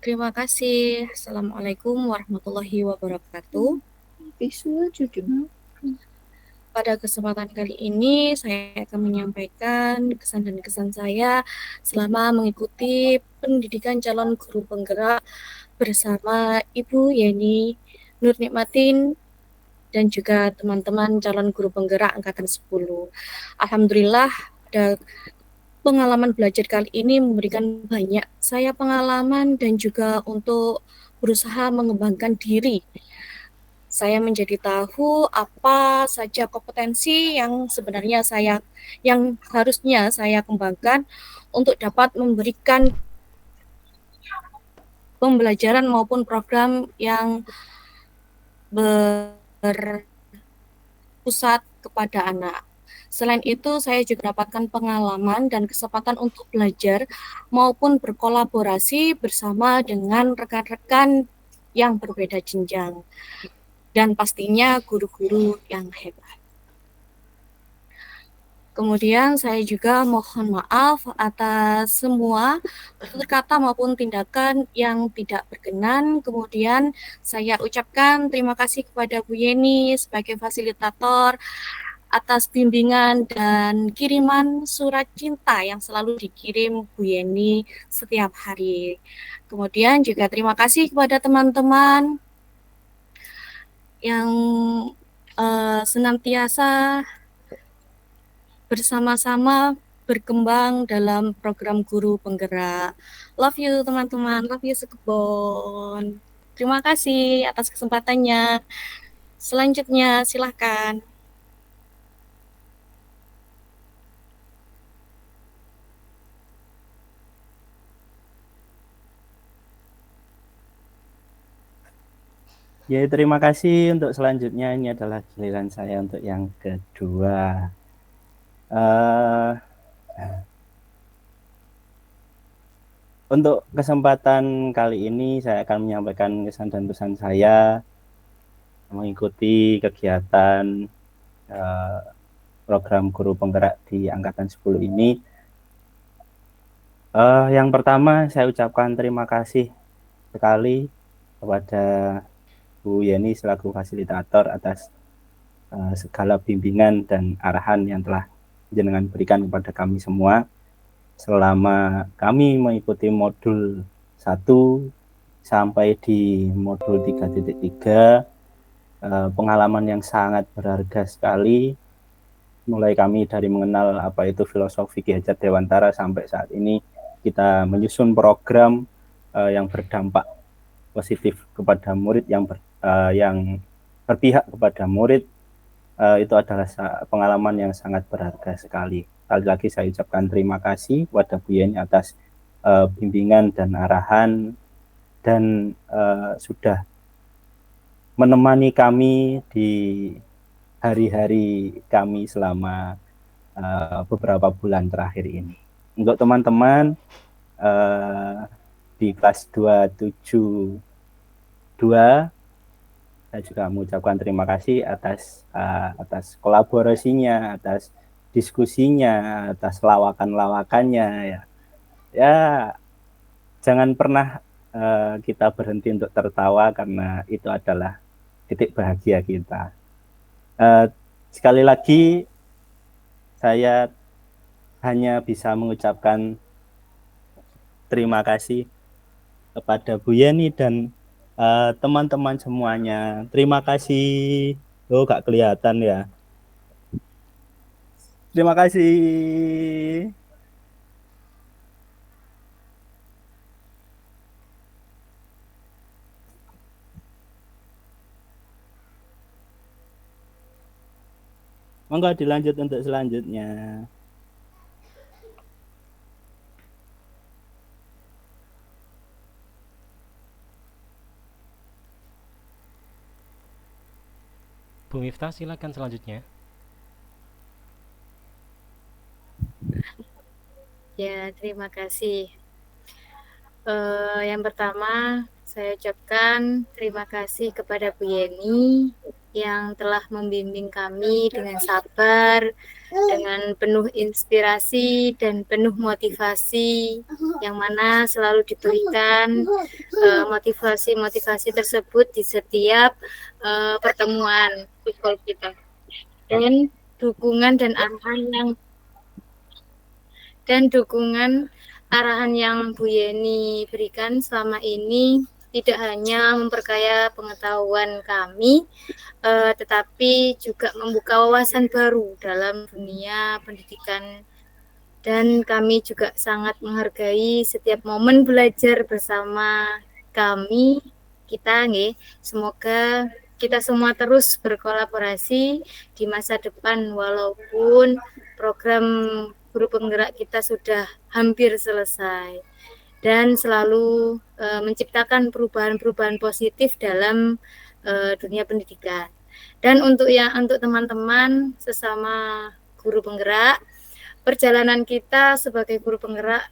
Terima kasih. Assalamualaikum warahmatullahi wabarakatuh. Pada kesempatan kali ini, saya akan menyampaikan kesan dan kesan saya selama mengikuti pendidikan calon guru penggerak bersama Ibu Yeni Nur Nikmatin dan juga teman-teman calon guru penggerak angkatan 10. Alhamdulillah, pada pengalaman belajar kali ini memberikan banyak saya pengalaman dan juga untuk berusaha mengembangkan diri. Saya menjadi tahu apa saja kompetensi yang sebenarnya yang harusnya saya kembangkan untuk dapat memberikan pembelajaran maupun program yang berpusat kepada anak. Selain itu, saya juga dapatkan pengalaman dan kesempatan untuk belajar maupun berkolaborasi bersama dengan rekan-rekan yang berbeda jenjang. Dan pastinya guru-guru yang hebat. Kemudian saya juga mohon maaf atas semua tutur kata maupun tindakan yang tidak berkenan. Kemudian saya ucapkan terima kasih kepada Bu Yeni sebagai fasilitator atas bimbingan dan kiriman surat cinta yang selalu dikirim Bu Yeni setiap hari. Kemudian juga terima kasih kepada teman-teman yang senantiasa bersama-sama berkembang dalam program guru penggerak. Love you teman-teman, love you sekebon. Terima kasih atas kesempatannya. Selanjutnya silahkan. Ya, terima kasih untuk selanjutnya. Ini adalah giliran saya untuk yang kedua. Untuk kesempatan kali ini saya akan menyampaikan kesan dan pesan saya mengikuti kegiatan program guru penggerak di angkatan 10 ini. Yang pertama saya ucapkan terima kasih sekali kepada Bu Yeni selaku fasilitator atas segala bimbingan dan arahan yang telah jenengan berikan kepada kami semua selama kami mengikuti modul 1 sampai di modul 3.3. Pengalaman yang sangat berharga sekali, mulai kami dari mengenal apa itu filosofi Ki Hajar Dewantara sampai saat ini kita menyusun program yang berdampak positif kepada murid, yang berpihak kepada murid. Itu adalah pengalaman yang sangat berharga sekali. Sekali lagi saya ucapkan terima kasih kepada Bu Yeni atas bimbingan dan arahan, dan sudah menemani kami di hari-hari kami selama beberapa bulan terakhir ini. Untuk teman-teman di kelas 272, saya juga mengucapkan terima kasih atas kolaborasinya, atas diskusinya, atas lawakan-lawakannya. Ya, jangan pernah kita berhenti untuk tertawa karena itu adalah titik bahagia kita. Sekali lagi saya hanya bisa mengucapkan terima kasih kepada Bu Yeni dan teman-teman semuanya. Terima kasih. Oh, gak kelihatan ya. Terima kasih. Monggo dilanjut untuk selanjutnya. Bu Miftah, silakan selanjutnya. Ya, terima kasih. Yang pertama, saya ucapkan terima kasih kepada Bu Yeni yang telah membimbing kami dengan sabar, dengan penuh inspirasi dan penuh motivasi, yang mana selalu diberikan motivasi-motivasi tersebut di setiap pertemuan people kita. Dan dukungan arahan yang Bu Yeni berikan selama ini tidak hanya memperkaya pengetahuan kami, tetapi juga membuka wawasan baru dalam dunia pendidikan. Dan kami juga sangat menghargai setiap momen belajar bersama kami, kita nggih. Semoga kita semua terus berkolaborasi di masa depan walaupun program guru penggerak kita sudah hampir selesai, dan selalu menciptakan perubahan-perubahan positif dalam dunia pendidikan. Dan untuk teman-teman sesama guru penggerak, perjalanan kita sebagai guru penggerak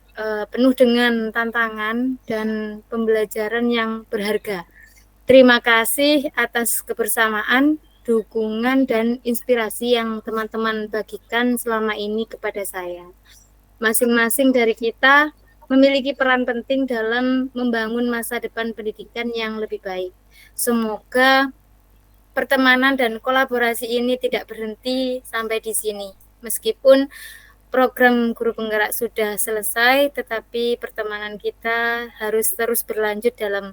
penuh dengan tantangan dan pembelajaran yang berharga. Terima kasih atas kebersamaan, dukungan, dan inspirasi yang teman-teman bagikan selama ini kepada saya. Masing-masing dari kita memiliki peran penting dalam membangun masa depan pendidikan yang lebih baik. Semoga pertemanan dan kolaborasi ini tidak berhenti sampai di sini. Meskipun program guru penggerak sudah selesai, tetapi pertemanan kita harus terus berlanjut dalam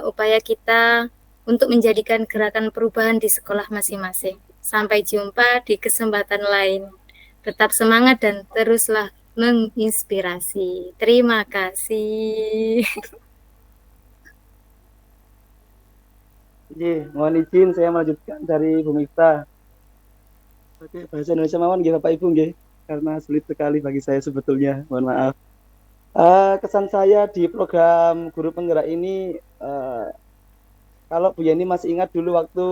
upaya kita untuk menjadikan gerakan perubahan di sekolah masing-masing. Sampai jumpa di kesempatan lain. Tetap semangat dan teruslah menginspirasi. Terima kasih. Mohon izin saya melanjutkan dari Bu Miftah. Oke, bahasa Indonesia mawon nggih Bapak Ibu nggih, karena sulit sekali bagi saya sebetulnya. Mohon maaf. Kesan saya di program guru penggerak ini, kalau Bu Yeni masih ingat dulu waktu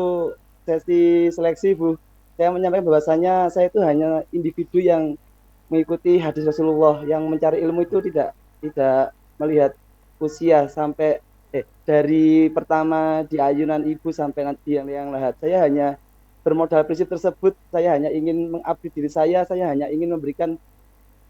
sesi seleksi Bu, saya menyampaikan bahwasanya saya itu hanya individu yang mengikuti hadis Rasulullah, yang mencari ilmu itu tidak melihat usia sampai dari pertama di ayunan ibu sampai nanti yang lahat. Saya hanya bermodal prinsip tersebut, saya hanya ingin mengabdi diri saya hanya ingin memberikan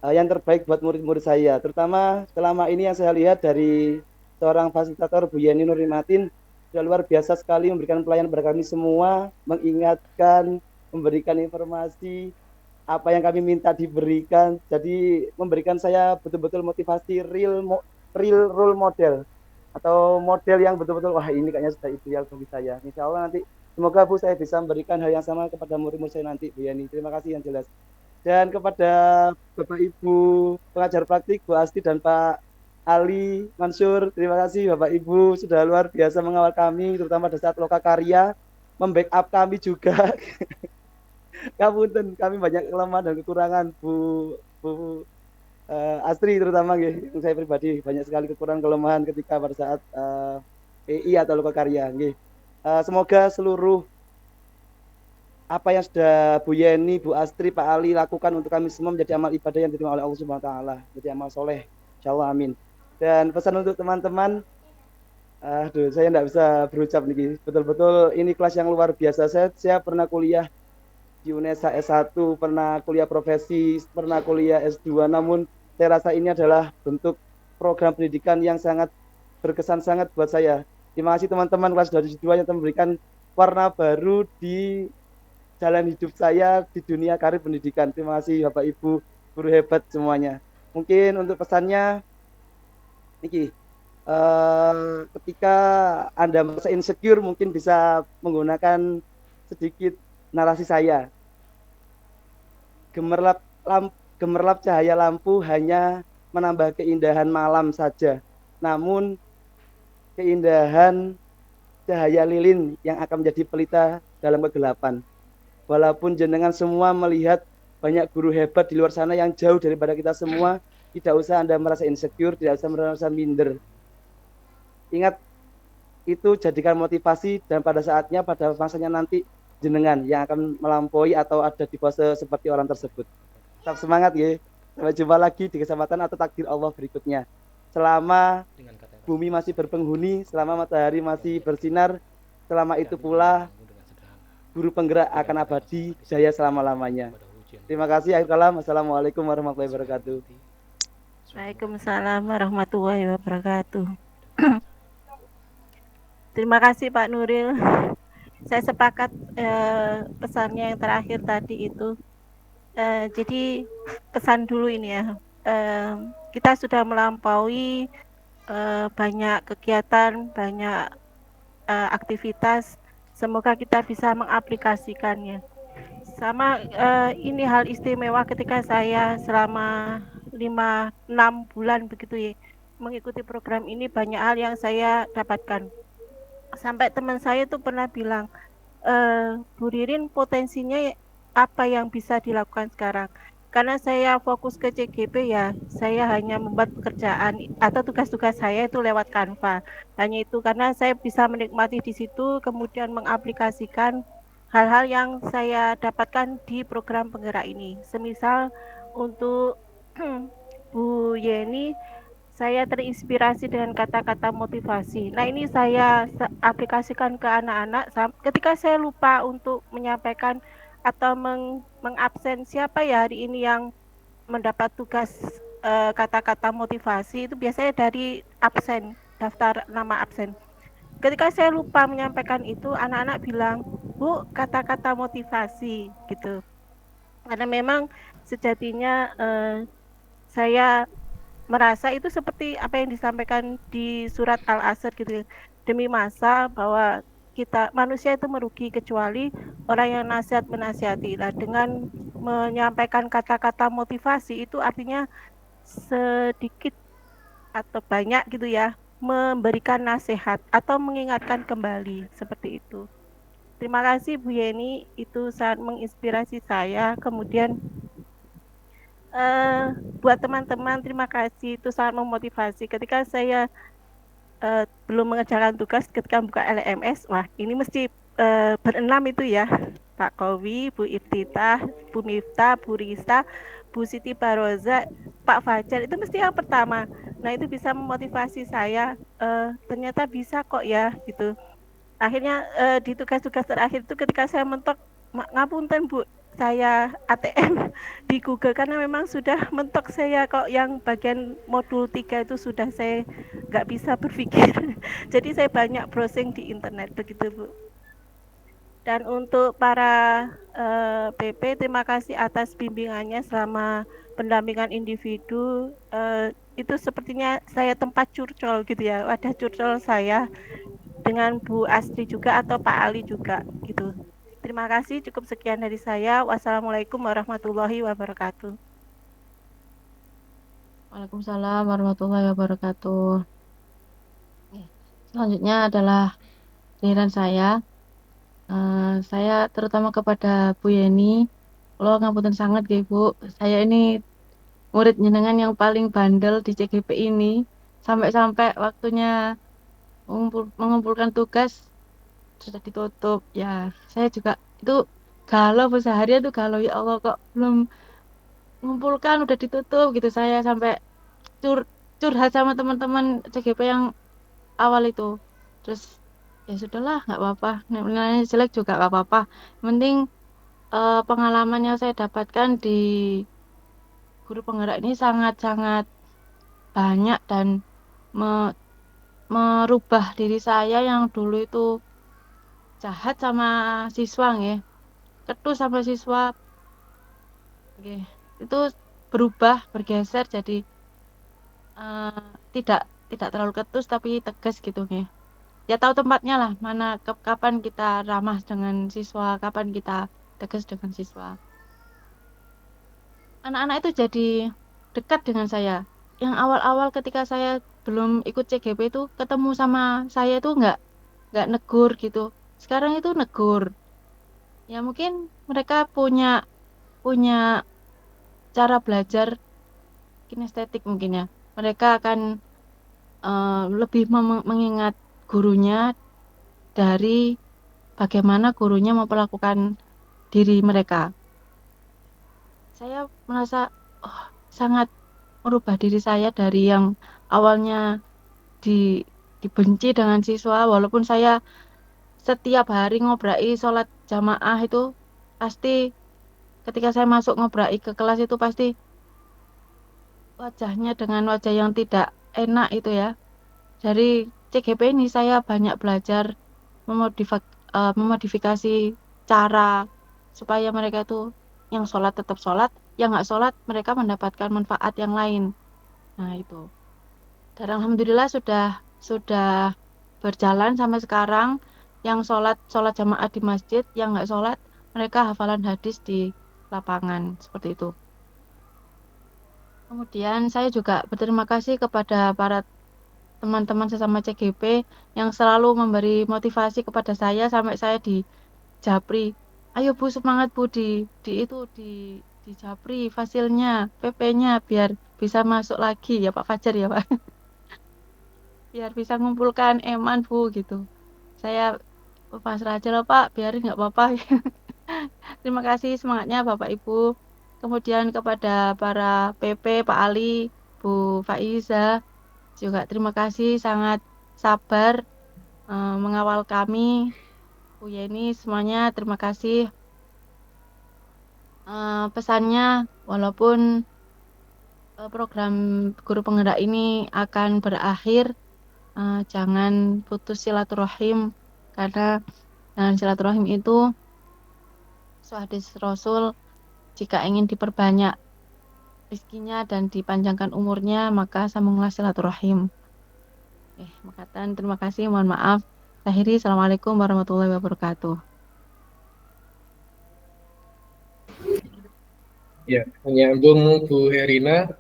yang terbaik buat murid-murid saya. Terutama selama ini yang saya lihat dari seorang fasilitator Bu Yeni Nurnimatin, sudah luar biasa sekali memberikan pelayanan kepada kami semua, mengingatkan, memberikan informasi apa yang kami minta diberikan. Jadi memberikan saya betul-betul motivasi real role model, atau model yang betul-betul wah ini kayaknya sudah ideal bagi saya. Insya Allah nanti semoga Bu saya bisa memberikan hal yang sama kepada murid-murid saya nanti Bu Yani. Terima kasih yang jelas. Dan kepada Bapak Ibu pengajar praktik Bu Asti dan Pak Ali Mansur, terima kasih Bapak Ibu sudah luar biasa mengawal kami, terutama pada saat loka karya, membackup kami juga. Kapunten, kami banyak kelemahan dan kekurangan Bu Astri terutama nggih, saya pribadi banyak sekali kekurangan kelemahan ketika pada saat EI atau loka karya nggih. Semoga seluruh apa yang sudah Bu Yeni, Bu Astri, Pak Ali lakukan untuk kami semua menjadi amal ibadah yang diterima oleh Allah Subhanahu wa taala, menjadi amal soleh. Insyaallah amin. Dan pesan untuk teman-teman, saya enggak bisa berucap nih. Betul-betul ini kelas yang luar biasa. Saya pernah kuliah di UNESA S1, pernah kuliah profesi, pernah kuliah S2, namun saya rasa ini adalah bentuk program pendidikan yang sangat berkesan sangat buat saya. Terima kasih teman-teman kelas 22 yang memberikan warna baru di jalan hidup saya di dunia karir pendidikan. Terima kasih Bapak Ibu, guru hebat semuanya. Mungkin untuk pesannya, Niki, ketika Anda merasa insecure, mungkin bisa menggunakan sedikit narasi saya. Gemerlap cahaya lampu hanya menambah keindahan malam saja, namun keindahan cahaya lilin yang akan menjadi pelita dalam kegelapan. Walaupun jenengan semua melihat banyak guru hebat di luar sana yang jauh daripada kita semua, tidak usah Anda merasa insecure, tidak usah merasa minder. Ingat, itu jadikan motivasi, dan pada saatnya, pada masanya nanti, jenengan yang akan melampaui atau ada di pose seperti orang tersebut. Tetap semangat ya. Sampai jumpa lagi di kesempatan atau takdir Allah berikutnya. Selama dengan kata-kata bumi masih berpenghuni, selama matahari masih bersinar, selama itu pula guru penggerak akan abadi jaya selama-lamanya. Terima kasih. Akhir kalam. Assalamualaikum warahmatullahi wabarakatuh. Waalaikumsalam warahmatullahi wabarakatuh. Terima kasih Pak Nuril. Saya sepakat pesannya yang terakhir tadi itu. Jadi pesan dulu ini ya. Kita sudah melampaui banyak kegiatan, banyak aktivitas. Semoga kita bisa mengaplikasikannya. Sama ini hal istimewa ketika saya selama 5-6 bulan begitu ya mengikuti program ini, banyak hal yang saya dapatkan. Sampai teman saya tuh pernah bilang, Bu Ririn potensinya apa yang bisa dilakukan sekarang? Karena saya fokus ke CGP ya, saya hanya membuat pekerjaan atau tugas-tugas saya itu lewat Canva. Hanya itu, karena saya bisa menikmati di situ, kemudian mengaplikasikan hal-hal yang saya dapatkan di program penggerak ini. Semisal untuk Bu Yeni, saya terinspirasi dengan kata-kata motivasi. Nah, ini saya aplikasikan ke anak-anak. Ketika saya lupa untuk menyampaikan atau mengabsen siapa ya hari ini yang mendapat tugas kata-kata motivasi, itu biasanya dari absen, daftar nama absen. Ketika saya lupa menyampaikan itu, anak-anak bilang, Bu, kata-kata motivasi gitu. Karena memang sejatinya saya merasa itu seperti apa yang disampaikan di surat Al-Asr gitu, demi masa bahwa kita manusia itu merugi kecuali orang yang nasihat menasihati. Nah, dengan menyampaikan kata-kata motivasi itu artinya sedikit atau banyak gitu ya, memberikan nasihat atau mengingatkan kembali seperti itu. Terima kasih Bu Yeni, itu sangat menginspirasi saya. Kemudian buat teman-teman, terima kasih, itu sangat memotivasi. Ketika saya belum mengerjakan tugas, ketika buka LMS, wah ini mesti berenam itu ya, Pak Kowi, Bu Iftitah, Bu Miftah, Bu Rista, Bu Siti Baroza, Pak Fajar, itu mesti yang pertama. Nah, itu bisa memotivasi saya, ternyata bisa kok ya gitu. Akhirnya di tugas-tugas terakhir itu ketika saya mentok, ngapunten Bu, saya ATM di Google karena memang sudah mentok saya kok yang bagian modul 3 itu sudah saya nggak bisa berpikir. Jadi saya banyak browsing di internet begitu Bu. Dan untuk para PP, terima kasih atas bimbingannya selama pendampingan individu. Itu sepertinya saya tempat curcol gitu ya, wadah curcol saya dengan Bu Astri juga atau Pak Ali juga gitu. Terima kasih, cukup sekian dari saya. Wassalamualaikum warahmatullahi wabarakatuh. Waalaikumsalam warahmatullahi wabarakatuh. Selanjutnya adalah giliran saya. Saya terutama kepada Bu Yeni, lo ngapunten sangat ya Bu. Saya ini murid jenengan yang paling bandel di CGP ini. Sampai-sampai waktunya mengumpulkan tugas sudah ditutup ya. Saya juga itu galau, seharian tuh galau, ya Allah kok belum mengumpulkan udah ditutup gitu. Saya sampai curhat sama teman-teman CGP yang awal itu. Terus ya sudahlah, nggak apa-apa, nilainya jelek juga nggak apa-apa, yang penting pengalaman yang saya dapatkan di guru penggerak ini sangat-sangat banyak dan merubah diri saya yang dulu itu jahat sama siswa nggih, ketus sama siswa nggih, itu berubah, bergeser jadi tidak terlalu ketus tapi tegas gitu nggih. Ya tahu tempatnya lah, mana kapan kita ramah dengan siswa, kapan kita tegas dengan siswa. Anak-anak itu jadi dekat dengan saya. Yang awal-awal ketika saya belum ikut CGP itu ketemu sama saya itu nggak negur gitu. Sekarang itu negur. Ya mungkin mereka punya cara belajar kinestetik mungkin ya. Mereka akan lebih mengingat gurunya dari bagaimana gurunya memperlakukan diri mereka. Saya merasa sangat merubah diri saya dari yang awalnya dibenci dengan siswa, walaupun saya setiap hari ngobrai sholat jamaah itu pasti ketika saya masuk ngobrai ke kelas itu pasti wajahnya dengan wajah yang tidak enak itu ya. Dari CGP ini saya banyak belajar memodifikasi cara supaya mereka itu yang sholat tetap sholat, yang nggak sholat mereka mendapatkan manfaat yang lain. Nah itu. Dan alhamdulillah sudah berjalan sampai sekarang. Yang sholat jamaah di masjid, yang nggak sholat mereka hafalan hadis di lapangan seperti itu. Kemudian saya juga berterima kasih kepada para teman-teman sesama CGP yang selalu memberi motivasi kepada saya sampai saya di Japri. Ayo Bu, semangat Bu di Japri fasilnya, PP-nya biar bisa masuk lagi ya Pak Fajar ya Pak. Biar bisa ngumpulkan eman Bu gitu. Saya pasrah aja loh Pak, biarin nggak apa-apa. Terima kasih semangatnya Bapak Ibu. Kemudian kepada para PP, Pak Ali, Bu Faiza, juga terima kasih sangat sabar mengawal kami. Bu Yeni semuanya terima kasih. Pesannya walaupun program guru penggerak ini akan berakhir, jangan putus silaturahim karena silaturahim itu hadis Rasul, jika ingin diperbanyak rizkinya dan dipanjangkan umurnya maka sambunglah silaturahim. Makatan terima kasih, mohon maaf. Akhiri, assalamualaikum warahmatullahi wabarakatuh. Ya, menyambung Bu Herina,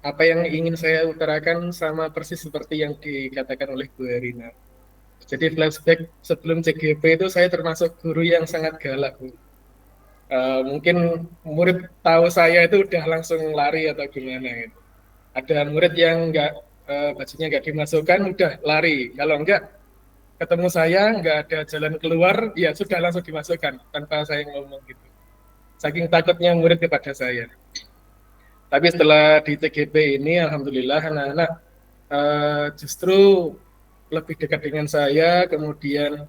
apa yang ingin saya utarakan sama persis seperti yang dikatakan oleh Bu Herina. Jadi flashback sebelum CGP itu saya termasuk guru yang sangat galak, Bu. Mungkin murid tahu saya itu udah langsung lari atau gimana gitu. Ada murid yang bajunya nggak dimasukkan udah lari. Kalau enggak ketemu saya nggak ada jalan keluar, ya sudah langsung dimasukkan tanpa saya ngomong gitu. Saking takutnya murid kepada saya. Tapi setelah di TGP ini, alhamdulillah anak-anak justru lebih dekat dengan saya. Kemudian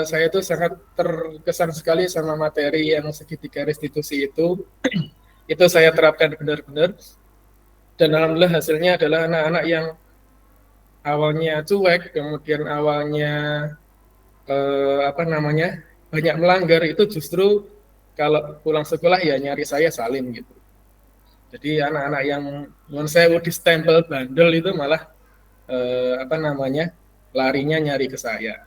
saya itu sangat terkesan sekali sama materi yang segitiga restitusi itu. Itu saya terapkan benar-benar. Dan alhamdulillah hasilnya adalah anak-anak yang awalnya cuek, kemudian awalnya banyak melanggar, itu justru kalau pulang sekolah ya nyari saya salim gitu. Jadi anak-anak yang non sewu di stempel bandel itu malah larinya nyari ke saya,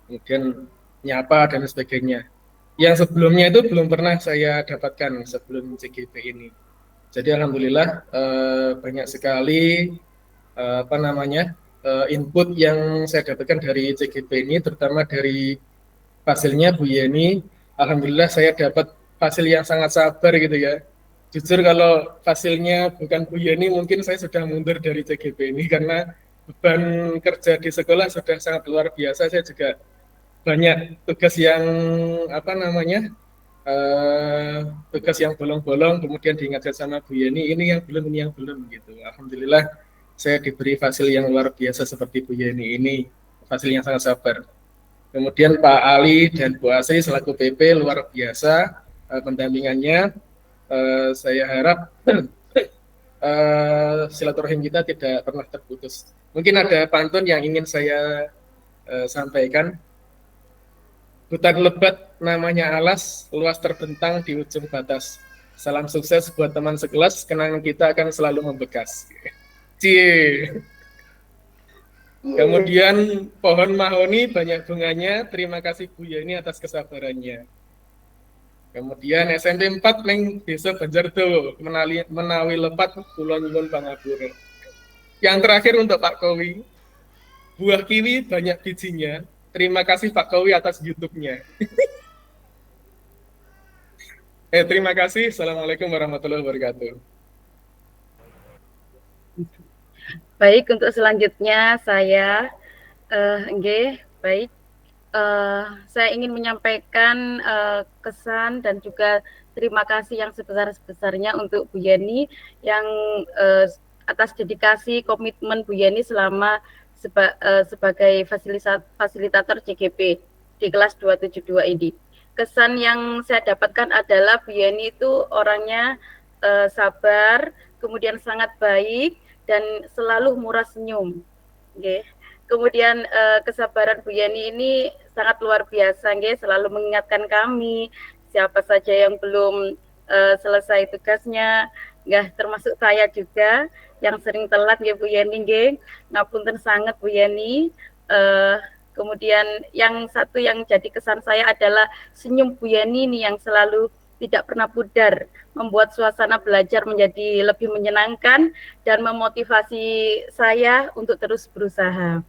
kemudian nyapa dan sebagainya. Yang sebelumnya itu belum pernah saya dapatkan sebelum CGP ini. Jadi alhamdulillah banyak sekali input yang saya dapatkan dari CGP ini, terutama dari fasilnya Bu Yeni. Alhamdulillah saya dapat fasil yang sangat sabar gitu ya. Jujur kalau fasilnya bukan Bu Yeni mungkin saya sudah mundur dari CGP ini karena beban kerja di sekolah sudah sangat luar biasa. Saya juga banyak tugas yang tugas yang bolong-bolong, kemudian diingatkan sama Bu Yeni ini yang belum gitu. Alhamdulillah saya diberi fasil yang luar biasa seperti Bu Yeni ini, fasil yang sangat sabar. Kemudian Pak Ali dan Bu Asri selaku PP luar biasa pendampingannya. Saya harap silaturahim kita tidak pernah terputus. Mungkin ada pantun yang ingin saya sampaikan. Hutan lebat namanya alas, luas terbentang di ujung batas. Salam sukses buat teman sekelas, kenangan kita akan selalu membekas. Cie. Kemudian pohon mahoni banyak bunganya, terima kasih Bu Yeni atas kesabarannya. Kemudian SMP 4 neng desa Banjardo menawi lepat kulon nyuwun pangapura. Yang terakhir untuk Pak Kowi, buah kiwi banyak bijinya. Terima kasih Pak Kowi atas YouTube-nya. Terima kasih. Assalamualaikum warahmatullahi wabarakatuh. Baik, untuk selanjutnya saya baik. Saya ingin menyampaikan kesan dan juga terima kasih yang sebesar-besarnya untuk Bu Yeni yang atas dedikasi komitmen Bu Yeni selama sebagai fasilitator CGP di kelas 272 ini. Kesan yang saya dapatkan adalah Bu Yeni itu orangnya sabar, kemudian sangat baik dan selalu murah senyum. Okay. Kemudian kesabaran Bu Yeni ini sangat luar biasa, selalu mengingatkan kami siapa saja yang belum selesai tugasnya, termasuk saya juga yang sering telat Bu Yeni, ngapunten sangat Bu Yeni. Kemudian yang satu yang jadi kesan saya adalah senyum Bu Yeni ini yang selalu tidak pernah pudar, membuat suasana belajar menjadi lebih menyenangkan dan memotivasi saya untuk terus berusaha.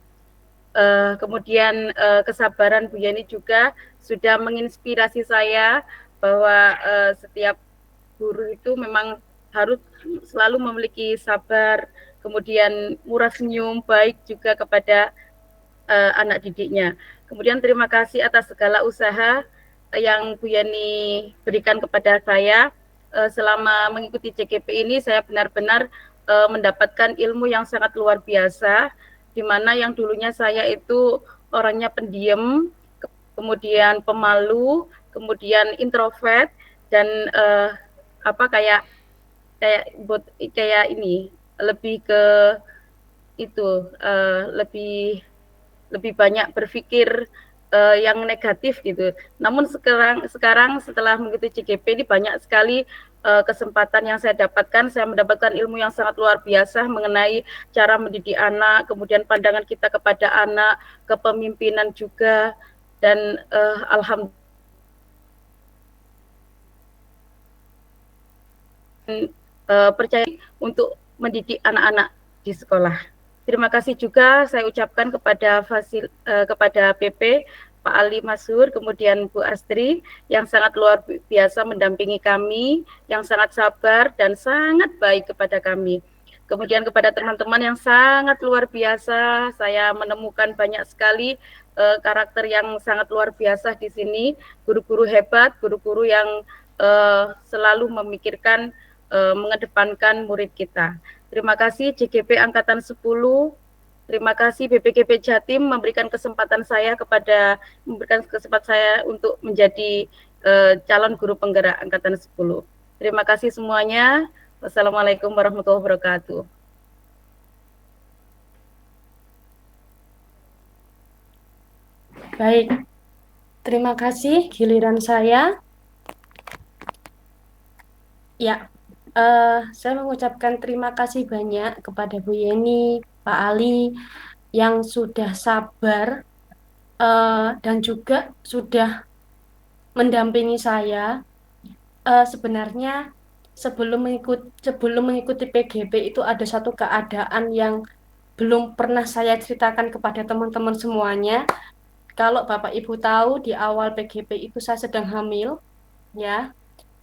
Kemudian kesabaran Bu Yeni juga sudah menginspirasi saya bahwa setiap guru itu memang harus selalu memiliki sabar, kemudian murah senyum, baik juga kepada anak didiknya. Kemudian terima kasih atas segala usaha yang Bu Yeni berikan kepada saya selama mengikuti CGP ini. Saya benar-benar mendapatkan ilmu yang sangat luar biasa, di mana yang dulunya saya itu orangnya pendiam, kemudian pemalu, kemudian introvert dan kayak ini lebih ke itu lebih banyak berpikir yang negatif gitu. Namun sekarang setelah mengikuti CGP ini banyak sekali kesempatan yang saya dapatkan. Saya mendapatkan ilmu yang sangat luar biasa mengenai cara mendidik anak, kemudian pandangan kita kepada anak, kepemimpinan juga, dan alhamdulillah percaya untuk mendidik anak-anak di sekolah. Terima kasih juga saya ucapkan kepada kepada PP Pak Ali Masur, kemudian Bu Astri yang sangat luar biasa mendampingi kami, yang sangat sabar dan sangat baik kepada kami. Kemudian kepada teman-teman yang sangat luar biasa, saya menemukan banyak sekali karakter yang sangat luar biasa di sini, guru-guru hebat, guru-guru yang selalu memikirkan mengedepankan murid kita. Terima kasih CGP Angkatan 10, terima kasih BPGP Jatim memberikan kesempatan saya untuk menjadi calon guru penggerak Angkatan 10. Terima kasih semuanya. Wassalamualaikum warahmatullahi wabarakatuh. Baik, terima kasih. Giliran saya. Ya, saya mengucapkan terima kasih banyak kepada Bu Yeni, Pak Ali, yang sudah sabar dan juga sudah mendampingi saya. Sebenarnya sebelum mengikuti PGP itu ada satu keadaan yang belum pernah saya ceritakan kepada teman-teman semuanya. Kalau Bapak Ibu tahu di awal PGP itu saya sedang hamil, ya.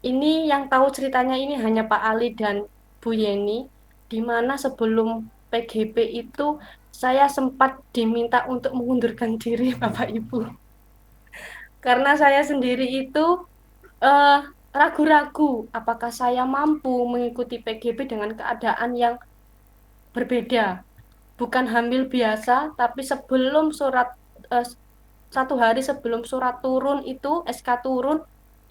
Ini yang tahu ceritanya ini hanya Pak Ali dan Bu Yeni, di mana sebelum PGP itu saya sempat diminta untuk mengundurkan diri Bapak Ibu. Karena saya sendiri itu ragu-ragu apakah saya mampu mengikuti PGP dengan keadaan yang berbeda. Bukan hamil biasa, tapi sebelum satu hari sebelum surat turun itu, SK turun,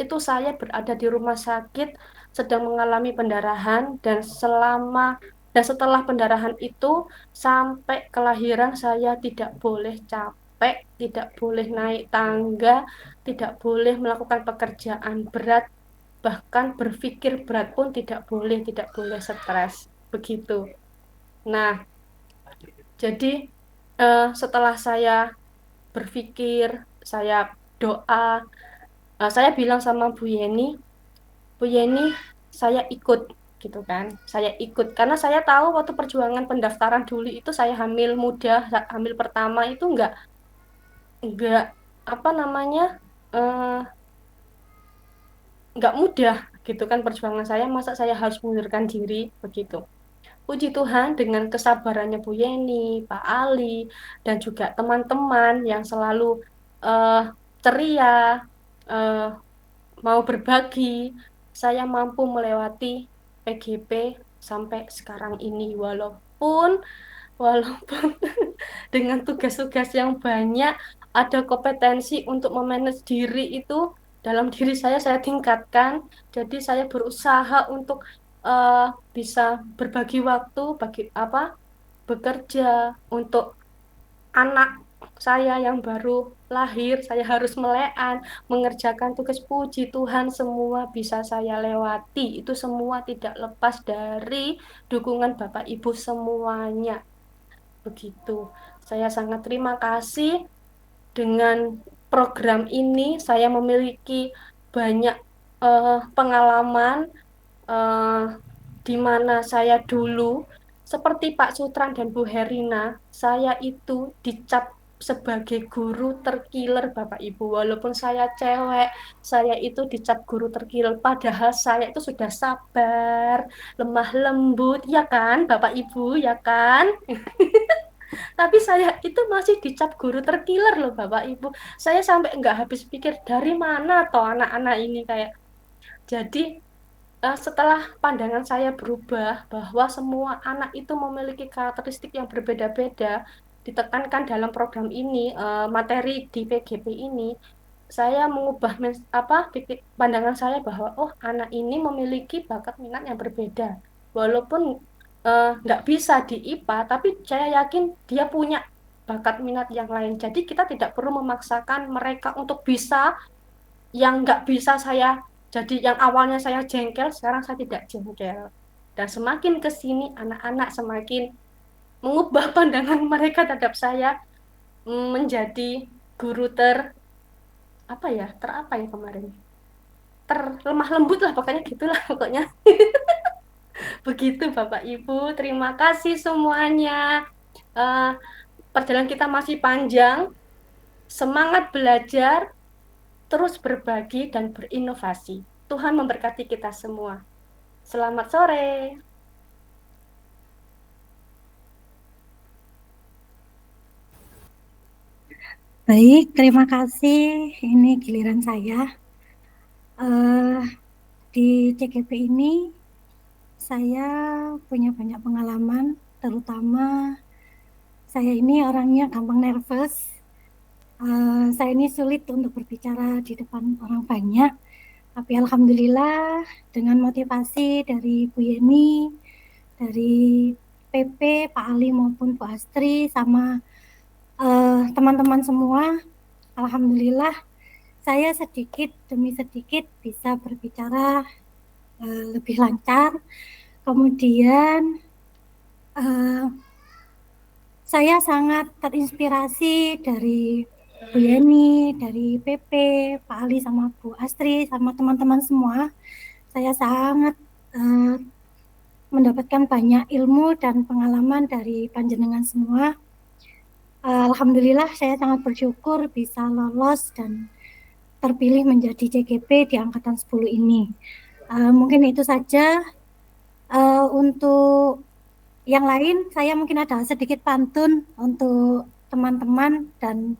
itu saya berada di rumah sakit sedang mengalami pendarahan dan setelah pendarahan itu sampai kelahiran saya tidak boleh capek, tidak boleh naik tangga, tidak boleh melakukan pekerjaan berat, bahkan berpikir berat pun tidak boleh stres, begitu. Nah, jadi setelah saya berpikir, saya doa, saya bilang sama Bu Yeni, saya ikut, gitu kan. Saya ikut, karena saya tahu waktu perjuangan pendaftaran dulu itu saya hamil muda, hamil pertama itu enggak enggak mudah, gitu kan perjuangan saya, masa saya harus mengundurkan diri, begitu. Puji Tuhan dengan kesabarannya Bu Yeni, Pak Ali, dan juga teman-teman yang selalu ceria, mau berbagi, saya mampu melewati PGP sampai sekarang ini. Walaupun walaupun dengan tugas-tugas yang banyak, ada kompetensi untuk memanage diri itu dalam diri saya tingkatkan. Jadi saya berusaha untuk bisa berbagi waktu bagi bekerja untuk anak saya yang baru lahir. Saya harus melean, mengerjakan tugas. Puji Tuhan semua bisa saya lewati. Itu semua tidak lepas dari dukungan Bapak Ibu semuanya. Begitu. Saya sangat terima kasih dengan program ini. Saya memiliki banyak pengalaman eh, di mana saya dulu seperti Pak Sutran dan Bu Herina, saya itu dicap sebagai guru terkiller Bapak Ibu. Walaupun saya cewek, saya itu dicap guru terkiller. Padahal saya itu sudah sabar, lemah lembut, ya kan Bapak Ibu, ya kan? Tapi saya itu masih dicap guru terkiller loh Bapak Ibu. Saya sampai nggak habis pikir dari mana toh anak-anak ini kayak. Jadi setelah pandangan saya berubah bahwa semua anak itu memiliki karakteristik yang berbeda-beda, ditekankan dalam program ini, materi di PGP ini, saya mengubah pandangan saya bahwa oh anak ini memiliki bakat minat yang berbeda. Walaupun nggak bisa di IPA, tapi saya yakin dia punya bakat minat yang lain. Jadi kita tidak perlu memaksakan mereka untuk bisa yang nggak bisa saya. Jadi yang awalnya saya jengkel, sekarang saya tidak jengkel. Dan semakin ke sini, anak-anak semakin mengubah pandangan mereka terhadap saya menjadi guru apa ya kemarin? Terlemah lembut lah, pokoknya gitulah pokoknya. Begitu Bapak Ibu, terima kasih semuanya. Perjalanan kita masih panjang, semangat belajar, terus berbagi dan berinovasi. Tuhan memberkati kita semua. Selamat sore. Baik, terima kasih. Ini giliran saya. Di CGP ini saya punya banyak pengalaman, terutama saya ini orangnya gampang nervous. Saya ini sulit untuk berbicara di depan orang banyak, tapi alhamdulillah dengan motivasi dari Bu Yeni, dari PP, Pak Ali maupun Bu Astri, sama teman-teman semua, alhamdulillah saya sedikit demi sedikit bisa berbicara lebih lancar. Kemudian saya sangat terinspirasi dari Bu Yeni, dari PP, Pak Ali sama Bu Astri, sama teman-teman semua. Saya sangat mendapatkan banyak ilmu dan pengalaman dari panjenengan semua. Alhamdulillah saya sangat bersyukur bisa lolos dan terpilih menjadi CGP di angkatan 10 ini. Mungkin itu saja. Untuk yang lain, saya mungkin ada sedikit pantun untuk teman-teman dan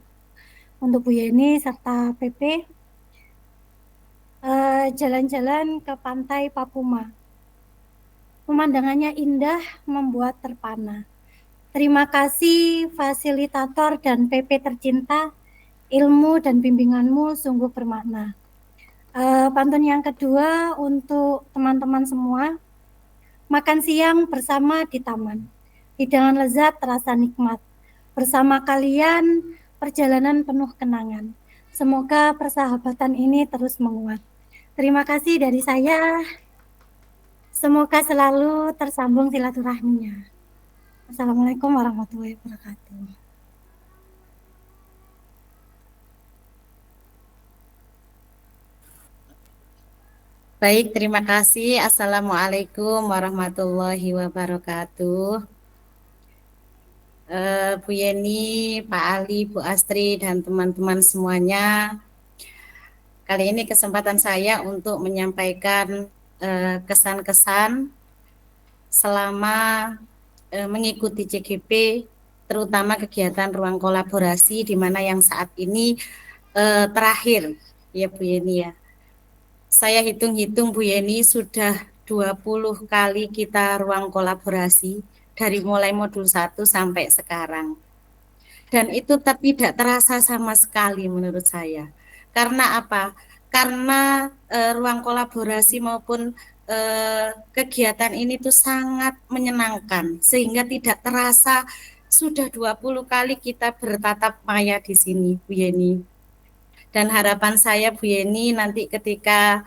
untuk Bu Yeni serta PP. Jalan-jalan ke pantai Papuma. Pemandangannya indah, membuat terpana. Terima kasih fasilitator dan PP tercinta, ilmu dan bimbinganmu sungguh bermakna. Pantun yang kedua untuk teman-teman semua. Makan siang bersama di taman. Hidangan lezat terasa nikmat. Bersama kalian perjalanan penuh kenangan. Semoga persahabatan ini terus menguat. Terima kasih dari saya. Semoga selalu tersambung silaturahminya. Assalamualaikum warahmatullahi wabarakatuh. Baik, terima kasih. Assalamualaikum warahmatullahi wabarakatuh. Bu Yeni, Pak Ali, Bu Astri, dan teman-teman semuanya. Kali ini kesempatan saya untuk menyampaikan kesan-kesan selama mengikuti CGP, terutama kegiatan ruang kolaborasi di mana yang saat ini terakhir ya Bu Yeni ya. Saya hitung-hitung Bu Yeni sudah 20 kali kita ruang kolaborasi dari mulai modul 1 sampai sekarang. Dan itu tidak terasa sama sekali menurut saya. Karena apa? Karena ruang kolaborasi maupun kegiatan ini tuh sangat menyenangkan sehingga tidak terasa sudah 20 kali kita bertatap maya di sini, Bu Yeni. Dan harapan saya Bu Yeni nanti ketika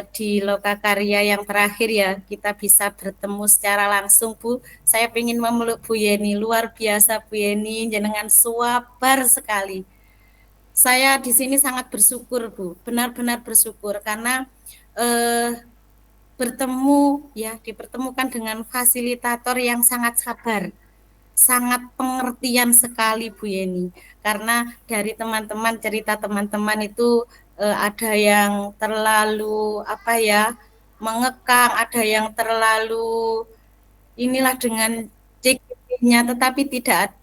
di Lokakarya yang terakhir ya kita bisa bertemu secara langsung Bu. Saya ingin memeluk Bu Yeni, luar biasa Bu Yeni, jenengan sabar sekali. Saya di sini sangat bersyukur Bu, benar-benar bersyukur karena bertemu ya dipertemukan dengan fasilitator yang sangat sabar, sangat pengertian sekali Bu Yeni. Karena dari teman-teman cerita teman-teman itu ada yang terlalu mengekang, ada yang terlalu inilah dengan CGP-nya, tetapi tidak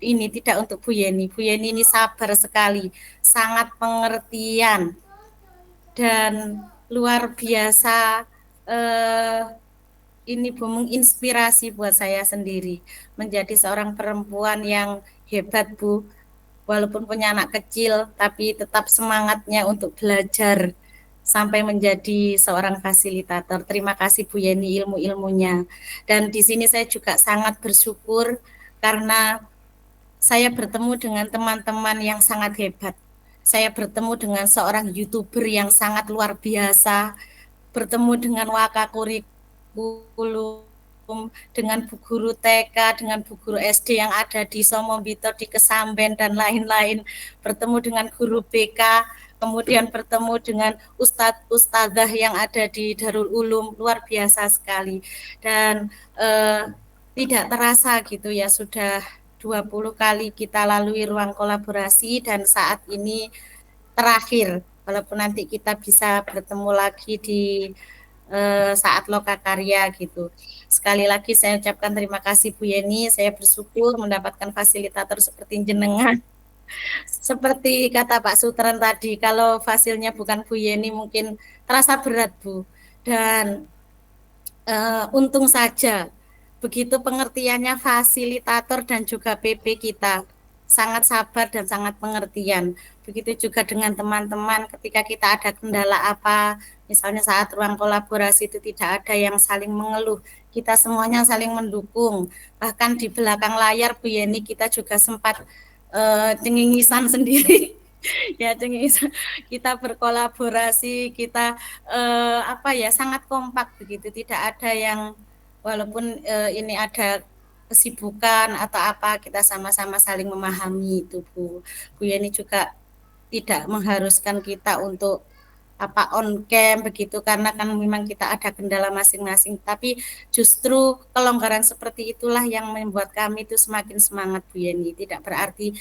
untuk Bu Yeni. Bu Yeni ini sabar sekali, sangat pengertian dan luar biasa. Ini Bu menginspirasi buat saya sendiri menjadi seorang perempuan yang hebat Bu. Walaupun punya anak kecil, tapi tetap semangatnya untuk belajar sampai menjadi seorang fasilitator. Terima kasih Bu Yeni ilmu-ilmunya. Dan di sini saya juga sangat bersyukur karena saya bertemu dengan teman-teman yang sangat hebat. Saya bertemu dengan seorang YouTuber yang sangat luar biasa, bertemu dengan Wakakurikulum, dengan bu guru TK, dengan bu guru SD yang ada di Somombito, di Kesamben, dan lain-lain, bertemu dengan guru BK, kemudian bertemu dengan ustadzah yang ada di Darul Ulum, luar biasa sekali. Dan tidak terasa gitu ya, sudah 20 kali kita lalui ruang kolaborasi dan saat ini terakhir, walaupun nanti kita bisa bertemu lagi di saat Lokakarya gitu. Sekali lagi saya ucapkan terima kasih Bu Yeni, saya bersyukur mendapatkan fasilitator seperti jenengan. Seperti kata Pak Sutran tadi, kalau fasilnya bukan Bu Yeni mungkin terasa berat Bu. Dan untung saja begitu pengertiannya fasilitator dan juga PP kita, sangat sabar dan sangat pengertian. Begitu juga dengan teman-teman ketika kita ada kendala apa, misalnya saat ruang kolaborasi itu tidak ada yang saling mengeluh, kita semuanya saling mendukung. Bahkan di belakang layar Bu Yeni kita juga sempat cengingisan sendiri. Ya, cengingisan. Kita berkolaborasi, kita sangat kompak begitu, tidak ada yang walaupun ini ada kesibukan atau apa, kita sama-sama saling memahami itu Bu. Bu Yeni juga tidak mengharuskan kita untuk on cam begitu karena kan memang kita ada kendala masing-masing, tapi justru kelonggaran seperti itulah yang membuat kami itu semakin semangat Bu Yeni. Tidak berarti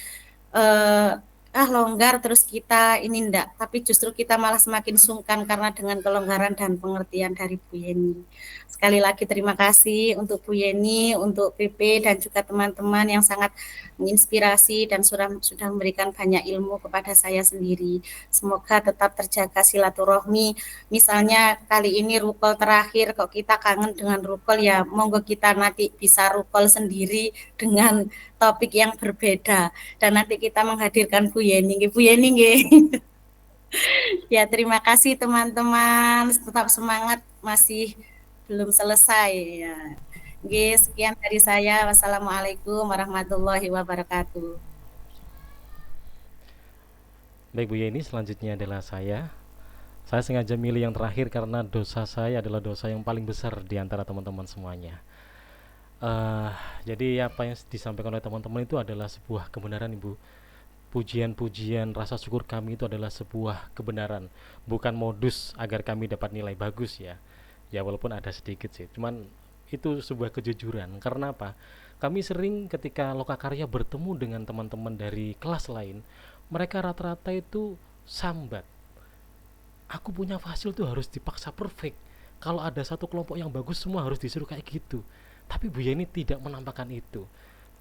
longgar terus kita ini enggak, tapi justru kita malah semakin sungkan karena dengan kelonggaran dan pengertian dari Bu Yeni. Sekali lagi terima kasih untuk Bu Yeni, untuk PP dan juga teman-teman yang sangat menginspirasi dan sudah memberikan banyak ilmu kepada saya sendiri. Semoga tetap terjaga silaturahmi. Misalnya kali ini rukol terakhir kok kita kangen dengan rukol, ya monggo kita nanti bisa rukol sendiri dengan topik yang berbeda dan nanti kita menghadirkan Bu Yeni. Bu Yeni nggih. Ya, terima kasih teman-teman, tetap semangat, masih belum selesai ya. Nggih, sekian dari saya. Wassalamualaikum warahmatullahi wabarakatuh. Baik Bu Yeni, selanjutnya adalah saya. Saya sengaja milih yang terakhir karena dosa saya adalah dosa yang paling besar di antara teman-teman semuanya. Jadi apa yang disampaikan oleh teman-teman itu adalah sebuah kebenaran Ibu. Pujian-pujian, rasa syukur kami itu adalah sebuah kebenaran, bukan modus agar kami dapat nilai bagus ya. Ya walaupun ada sedikit sih, cuman itu sebuah kejujuran. Karena apa? Kami sering ketika Lokakarya bertemu dengan teman-teman dari kelas lain, mereka rata-rata itu sambat. Aku punya fasil tuh harus dipaksa perfect. Kalau ada satu kelompok yang bagus semua harus disuruh kayak gitu. Tapi Bu Yeni tidak menampakkan itu.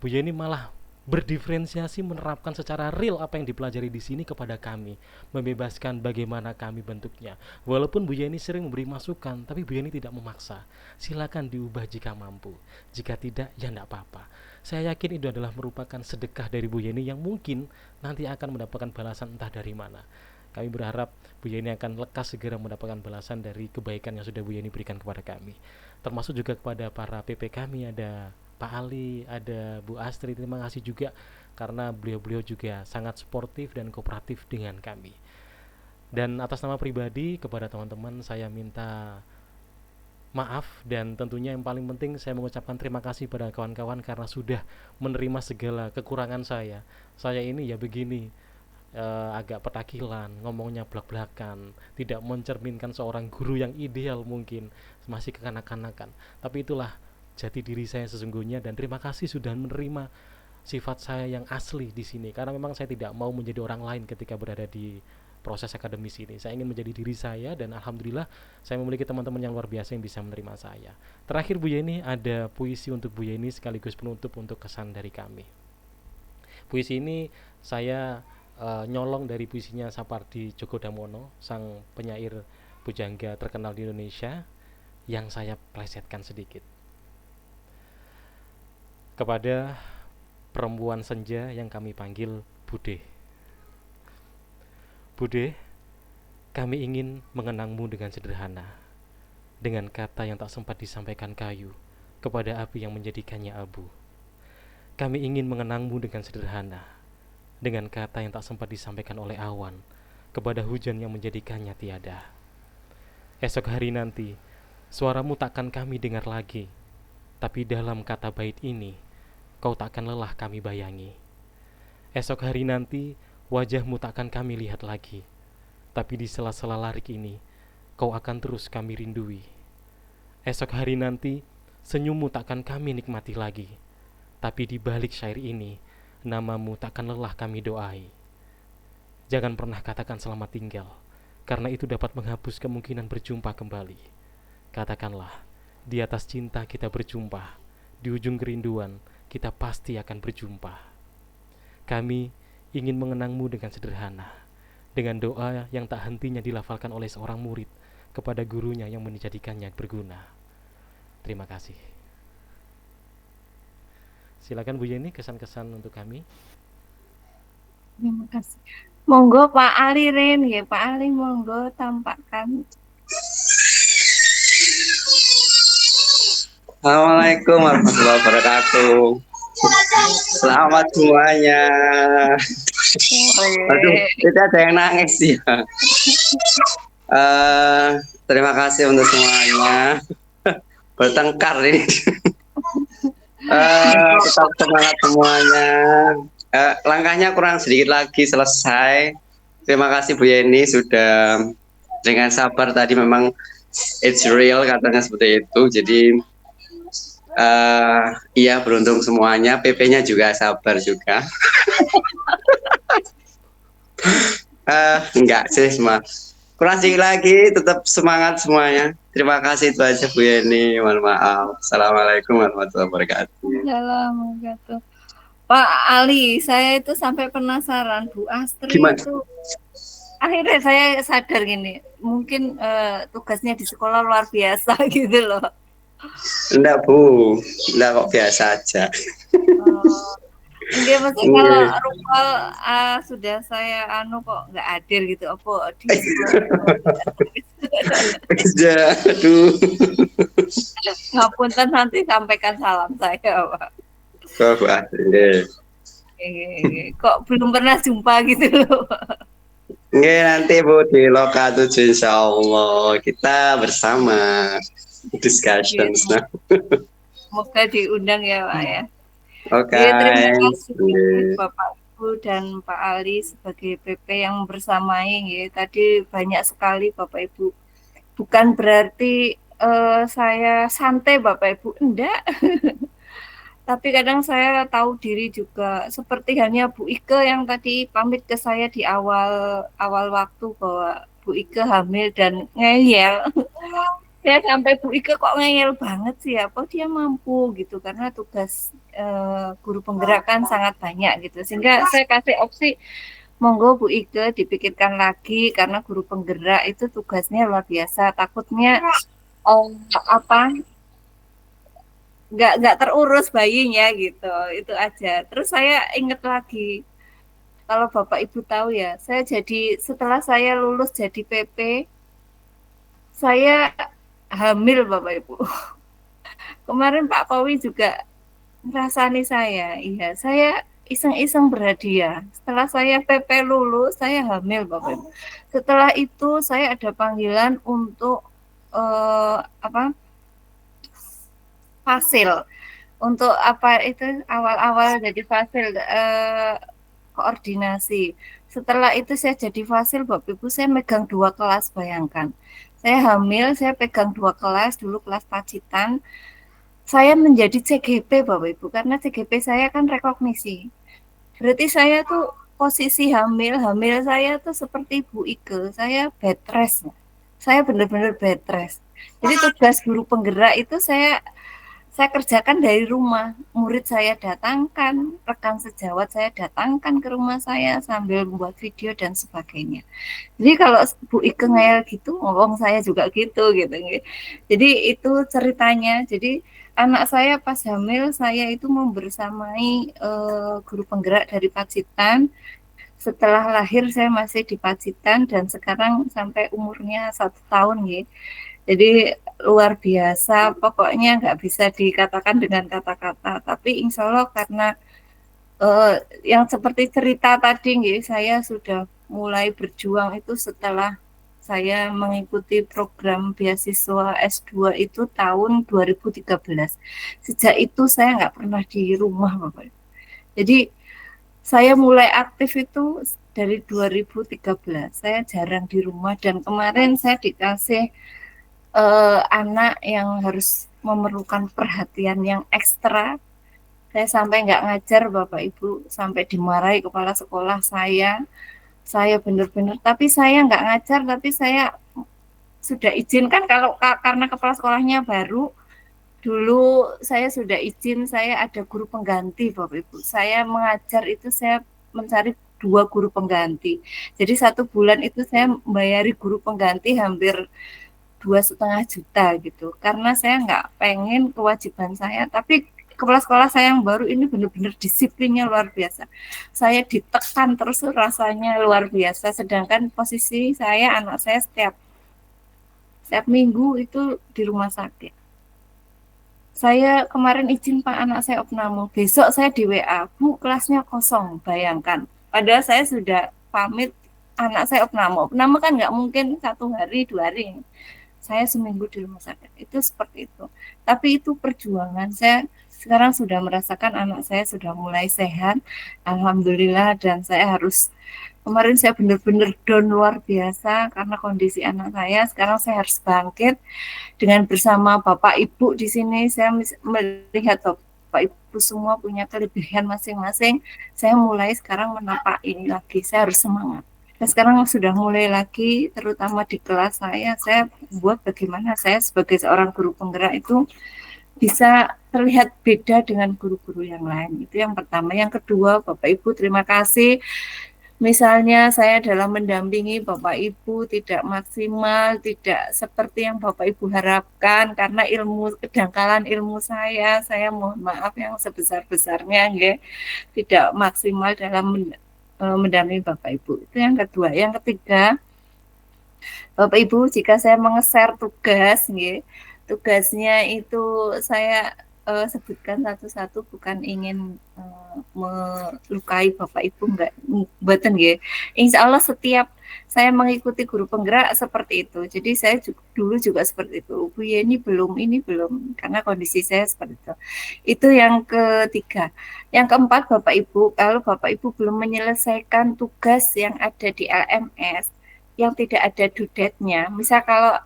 Bu Yeni malah berdiferensiasi, menerapkan secara real apa yang dipelajari di sini kepada kami, membebaskan bagaimana kami bentuknya. Walaupun Bu Yeni sering memberi masukan, tapi Bu Yeni tidak memaksa. Silakan diubah jika mampu, jika tidak ya tidak apa-apa. Saya yakin itu adalah merupakan sedekah dari Bu Yeni yang mungkin nanti akan mendapatkan balasan entah dari mana. Kami berharap Bu Yeni akan lekas segera mendapatkan balasan dari kebaikan yang sudah Bu Yeni berikan kepada kami. Termasuk juga kepada para PP kami, ada Pak Ali, ada Bu Astri. Terima kasih juga karena beliau-beliau juga sangat sportif dan kooperatif dengan kami. Dan atas nama pribadi kepada teman-teman saya minta maaf, dan tentunya yang paling penting saya mengucapkan terima kasih pada kawan-kawan karena sudah menerima segala kekurangan saya. Saya ini ya begini, agak petakilan, ngomongnya belak-belakan, tidak mencerminkan seorang guru yang ideal, mungkin masih kekanak-kanakan. Tapi itulah jati diri saya sesungguhnya, dan terima kasih sudah menerima sifat saya yang asli di sini, karena memang saya tidak mau menjadi orang lain ketika berada di proses akademis ini. Saya ingin menjadi diri saya, dan alhamdulillah saya memiliki teman-teman yang luar biasa yang bisa menerima saya. Terakhir Bu Yeni, ada puisi untuk Bu Yeni sekaligus penutup untuk kesan dari kami. Puisi ini saya nyolong dari puisinya Sapardi Djoko Damono, sang penyair pujangga terkenal di Indonesia, yang saya plesetkan sedikit. Kepada perempuan senja yang kami panggil Bude. Bude, kami ingin mengenangmu dengan sederhana, dengan kata yang tak sempat disampaikan kayu kepada api yang menjadikannya abu. Kami ingin mengenangmu dengan sederhana, dengan kata yang tak sempat disampaikan oleh awan kepada hujan yang menjadikannya tiada. Esok hari nanti, suaramu takkan kami dengar lagi, tapi dalam kata bait ini, kau takkan lelah kami bayangi. Esok hari nanti, wajahmu takkan kami lihat lagi, tapi di sela-sela larik ini, kau akan terus kami rindui. Esok hari nanti, senyummu takkan kami nikmati lagi, tapi di balik syair ini, namamu takkan lelah kami doai. Jangan pernah katakan selamat tinggal, karena itu dapat menghapus kemungkinan berjumpa kembali. Katakanlah, di atas cinta kita berjumpa, di ujung kerinduan kita pasti akan berjumpa. Kami ingin mengenangmu dengan sederhana, dengan doa yang tak hentinya dilafalkan oleh seorang murid kepada gurunya yang menjadikannya berguna. Terima kasih. Silakan Bu Yeni, kesan-kesan untuk kami. Terima kasih. Monggo Pak Ali Rin, ya Pak Ali, monggo tampakkan. Assalamualaikum warahmatullahi wabarakatuh. Selamat semuanya. Aduh, itu ada yang nangis ya. Terima kasih untuk semuanya. Bertengkar ini. Tetap semangat semuanya. Langkahnya kurang sedikit lagi selesai. Terima kasih Bu Yeni sudah dengan sabar tadi, memang it's real katanya seperti itu. Jadi iya, beruntung semuanya. PP-nya juga sabar juga. Enggak sih, kurang sedikit lagi, tetap semangat semuanya. Terima kasih, itu aja Bu Yeni. Mohon maaf. Assalamualaikum warahmatullahi wabarakatuh. Assalamualaikum. Pak Ali, saya itu sampai penasaran Bu Astri. Gimana? Itu akhirnya saya sadar gini, mungkin tugasnya di sekolah luar biasa gitu loh. Enggak Bu, enggak, kok biasa aja. Enggak, maksudnya kalau Rupal sudah saya kok nggak adil gitu, apa di Aduh. ngapunten, nanti sampaikan salam saya Pak. Oh, Bu Astri. Kok belum pernah jumpa gitu loh. Nggih, nanti Bu di Loka 7 insya Allah kita bersama discussions. Semoga diundang ya Pak ya. Oke. Terima kasih Bapak Ibu dan Pak Ali sebagai PP yang bersamai ya. Tadi banyak sekali Bapak Ibu. Bukan berarti saya santai Bapak Ibu, enggak. Tapi kadang saya tahu diri juga, seperti halnya Bu Ike yang tadi pamit ke saya di awal waktu bahwa Bu Ike hamil dan ngeyel. Saya sampai Bu Ike kok ngeyel banget sih, apa dia mampu gitu, karena tugas guru penggerak kan sangat banyak gitu, sehingga saya kasih opsi monggo Bu Ike dipikirkan lagi karena guru penggerak itu tugasnya luar biasa, takutnya apa nggak terurus bayinya gitu, itu aja. Terus saya inget lagi, kalau Bapak Ibu tahu ya, saya jadi setelah saya lulus jadi PP, saya hamil Bapak Ibu. Kemarin Pak Kowi juga ngerasani saya, iya, saya iseng-iseng berhadiah. Setelah saya PP lulus, saya hamil Bapak Ibu. Setelah itu saya ada panggilan untuk fasil. Untuk apa itu awal-awal jadi fasil koordinasi. Setelah itu saya jadi fasil Bapak Ibu, saya megang 2 kelas, bayangkan. Saya hamil, saya pegang 2 kelas, dulu kelas Pacitan. Saya menjadi CGP Bapak Ibu, karena CGP saya kan rekognisi. Berarti saya tuh posisi hamil saya tuh seperti Bu Ike, saya bed rest. Saya benar-benar bed rest. Jadi tugas guru penggerak itu saya kerjakan dari rumah. Murid saya datangkan, rekan sejawat saya datangkan ke rumah saya sambil membuat video dan sebagainya. Jadi kalau Bu Ike ngeyel gitu, ngomong saya juga gitu. Jadi itu ceritanya. Jadi anak saya pas hamil, saya itu membersamai guru penggerak dari Pacitan. Setelah lahir saya masih di Pacitan dan sekarang sampai umurnya 1 tahun ya. Jadi luar biasa, pokoknya nggak bisa dikatakan dengan kata-kata. Tapi insya Allah karena yang seperti cerita tadi, saya sudah mulai berjuang itu setelah saya mengikuti program beasiswa S2 itu tahun 2013. Sejak itu saya nggak pernah di rumah Bapak. Jadi saya mulai aktif itu dari 2013. Saya jarang di rumah dan kemarin saya dikasih anak yang harus memerlukan perhatian yang ekstra. Saya sampai nggak ngajar Bapak Ibu, sampai dimarahi kepala sekolah saya benar-benar, tapi saya nggak ngajar, tapi saya sudah izinkan karena kepala sekolahnya baru. Dulu saya sudah izin, saya ada guru pengganti Bapak Ibu. Saya mengajar itu saya mencari 2 guru pengganti. Jadi 1 bulan itu saya membayari guru pengganti hampir 2,5 juta gitu. Karena saya nggak pengen kewajiban saya, tapi kepala sekolah saya yang baru ini benar-benar disiplinnya luar biasa. Saya ditekan terus rasanya luar biasa. Sedangkan posisi saya, anak saya setiap minggu itu di rumah sakit. Saya kemarin izin Pak, anak saya opname. Besok saya di WA, Bu kelasnya kosong, bayangkan. Padahal saya sudah pamit anak saya opname. Opname kan nggak mungkin 1 hari, 2 hari. Saya seminggu di rumah sakit. Itu seperti itu. Tapi itu perjuangan. Saya sekarang sudah merasakan anak saya sudah mulai sehat. Alhamdulillah, dan saya harus kemarin saya benar-benar down luar biasa karena kondisi anak saya. Sekarang saya harus bangkit dengan bersama Bapak Ibu di sini. Saya melihat Bapak Ibu semua punya kelebihan masing-masing. Saya mulai sekarang menapak ini lagi. Saya harus semangat. Nah, sekarang sudah mulai lagi, terutama di kelas saya buat bagaimana saya sebagai seorang guru penggerak itu bisa terlihat beda dengan guru-guru yang lain. Itu yang pertama. Yang kedua, Bapak Ibu terima kasih. Misalnya saya dalam mendampingi Bapak Ibu tidak maksimal, tidak seperti yang Bapak Ibu harapkan karena kedangkalan ilmu saya mohon maaf yang sebesar-besarnya tidak maksimal dalam mendampingi Bapak Ibu. Itu yang kedua. Yang ketiga, Bapak Ibu, jika saya menge-share tugas, tugasnya itu saya sebutkan satu-satu, bukan ingin melukai Bapak Ibu, enggak, mboten nggih. Insya Allah setiap saya mengikuti guru penggerak seperti itu. Jadi saya dulu juga seperti itu. Bu ini belum, karena kondisi saya seperti itu. Itu yang ketiga. Yang keempat, Bapak Ibu, kalau Bapak Ibu belum menyelesaikan tugas yang ada di LMS, yang tidak ada due date-nya. Misal kalau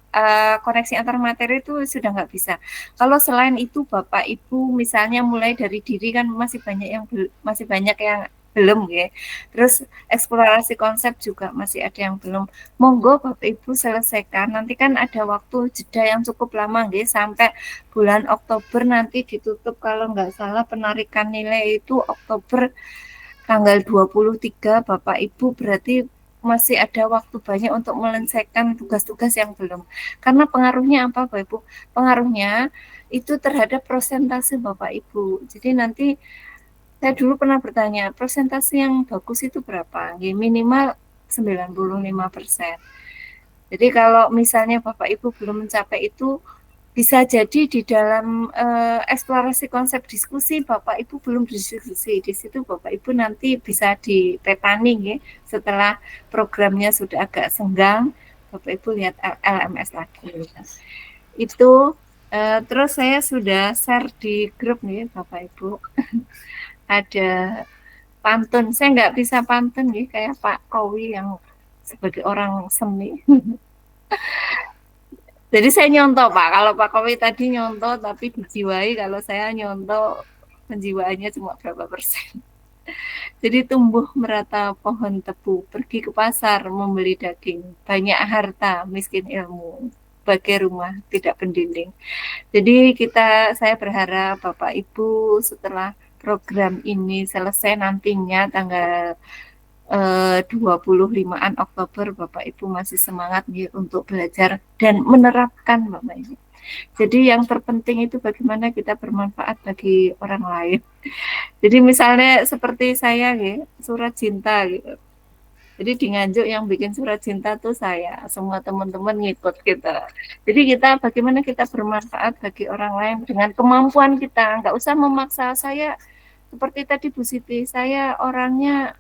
koneksi antar materi itu sudah nggak bisa. Kalau selain itu Bapak Ibu misalnya mulai dari diri kan masih banyak yang belum ya. Terus eksplorasi konsep juga masih ada yang belum. Monggo Bapak Ibu selesaikan. Nanti kan ada waktu jeda yang cukup lama nggih, sampai bulan Oktober nanti ditutup kalau nggak salah penarikan nilai itu Oktober tanggal 23 Bapak Ibu, berarti masih ada waktu banyak untuk menyelesaikan tugas-tugas yang belum. Karena pengaruhnya apa Bapak Ibu? Pengaruhnya itu terhadap prosentase Bapak Ibu. Jadi nanti saya dulu pernah bertanya, prosentase yang bagus itu berapa? Minimal 95%. Jadi kalau misalnya Bapak Ibu belum mencapai itu, bisa jadi di dalam eksplorasi konsep diskusi Bapak Ibu belum berdiskusi. Di situ Bapak Ibu nanti bisa dipetani ya, setelah programnya sudah agak senggang, Bapak Ibu lihat LMS lagi. Itu terus saya sudah share di grup nih Bapak Ibu. Ada pantun, saya nggak bisa pantun nih kayak Pak Kowi yang sebagai orang seni. Jadi saya nyontoh Pak, kalau Pak Kowi tadi nyontoh tapi dijiwai, kalau saya nyontoh penjiwaannya cuma berapa persen. Jadi tumbuh merata pohon tebu, pergi ke pasar membeli daging, banyak harta, miskin ilmu, bagai rumah tidak berdinding. Jadi saya berharap Bapak Ibu setelah program ini selesai nantinya tanggal 25-an Oktober Bapak Ibu masih semangat nih untuk belajar dan menerapkan Bapak Ibu. Jadi yang terpenting itu bagaimana kita bermanfaat bagi orang lain. Jadi misalnya seperti saya ya, surat cinta gitu. Jadi di Nganjuk yang bikin surat cinta tuh saya, semua teman-teman ngikut kita. Jadi bagaimana kita bermanfaat bagi orang lain dengan kemampuan kita, nggak usah memaksa. Saya seperti tadi Bu Siti, saya orangnya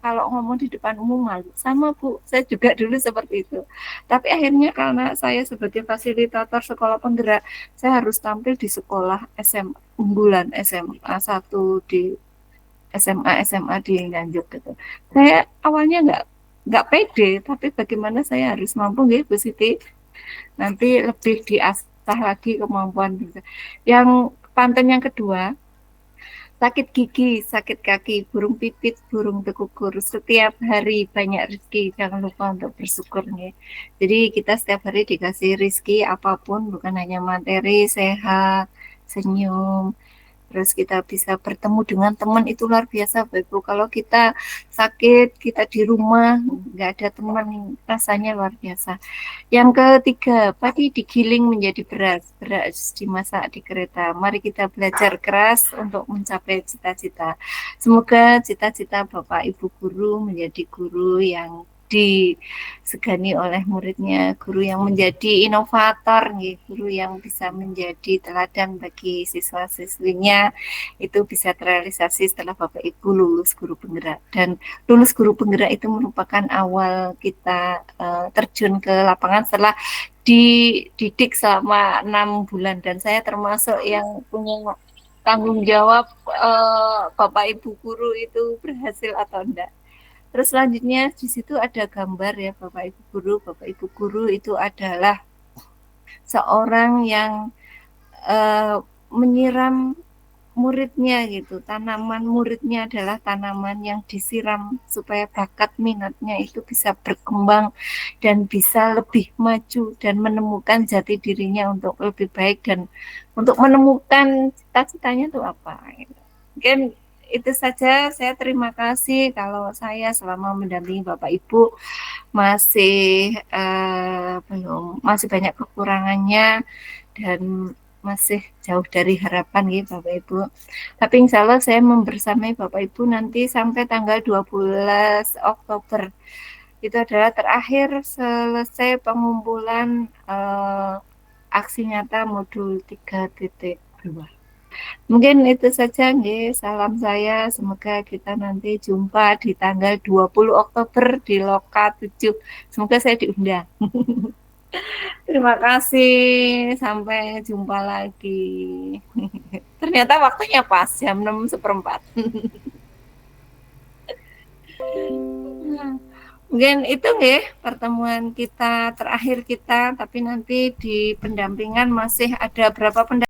kalau ngomong di depan umum malu. Sama Bu, saya juga dulu seperti itu. Tapi akhirnya karena saya sebagai fasilitator sekolah penggerak, saya harus tampil di sekolah SMA unggulan, SMA 1 di SMA di Nganjuk gitu. Saya awalnya nggak pede, tapi bagaimana saya harus mampu nggih Bu Siti. Nanti lebih diasah lagi kemampuan. Yang pantun yang kedua, sakit gigi, sakit kaki, burung pipit, burung tekukur. Setiap hari banyak rezeki, jangan lupa untuk bersyukur nih. Jadi kita setiap hari dikasih rezeki apapun, bukan hanya materi, sehat, senyum. Terus kita bisa bertemu dengan teman, itu luar biasa Bapak Ibu. Kalau kita sakit, kita di rumah, nggak ada teman, rasanya luar biasa. Yang ketiga, padi digiling menjadi beras, beras dimasak di kereta. Mari kita belajar keras untuk mencapai cita-cita. Semoga cita-cita Bapak Ibu guru menjadi guru yang disegani oleh muridnya, guru yang menjadi inovator, guru yang bisa menjadi teladan bagi siswa-siswinya, itu bisa terrealisasi setelah Bapak Ibu lulus guru penggerak. Dan lulus guru penggerak itu merupakan awal kita terjun ke lapangan setelah dididik selama 6 bulan, dan saya termasuk yang punya tanggung jawab Bapak Ibu guru itu berhasil atau enggak. Terus selanjutnya di situ ada gambar ya Bapak Ibu guru. Bapak Ibu guru itu adalah seorang yang menyiram muridnya gitu. Tanaman muridnya adalah tanaman yang disiram supaya bakat minatnya itu bisa berkembang dan bisa lebih maju dan menemukan jati dirinya untuk lebih baik dan untuk menemukan cita-citanya itu apa. Mungkin itu saja. Saya terima kasih kalau saya selama mendampingi Bapak Ibu masih masih banyak kekurangannya dan masih jauh dari harapan gitu Bapak Ibu. Tapi insya Allah saya membersamai Bapak Ibu nanti sampai tanggal 12 Oktober. Itu adalah terakhir selesai pengumpulan aksi nyata modul 3.2. Mungkin itu saja nggih, salam saya. Semoga kita nanti jumpa di tanggal 20 Oktober di Loka 7. Semoga saya diundang. Terima kasih, sampai jumpa lagi. Ternyata waktunya pas jam 6:15. Mungkin itu nggih pertemuan kita terakhir kita, tapi nanti di pendampingan masih ada berapa pendampingan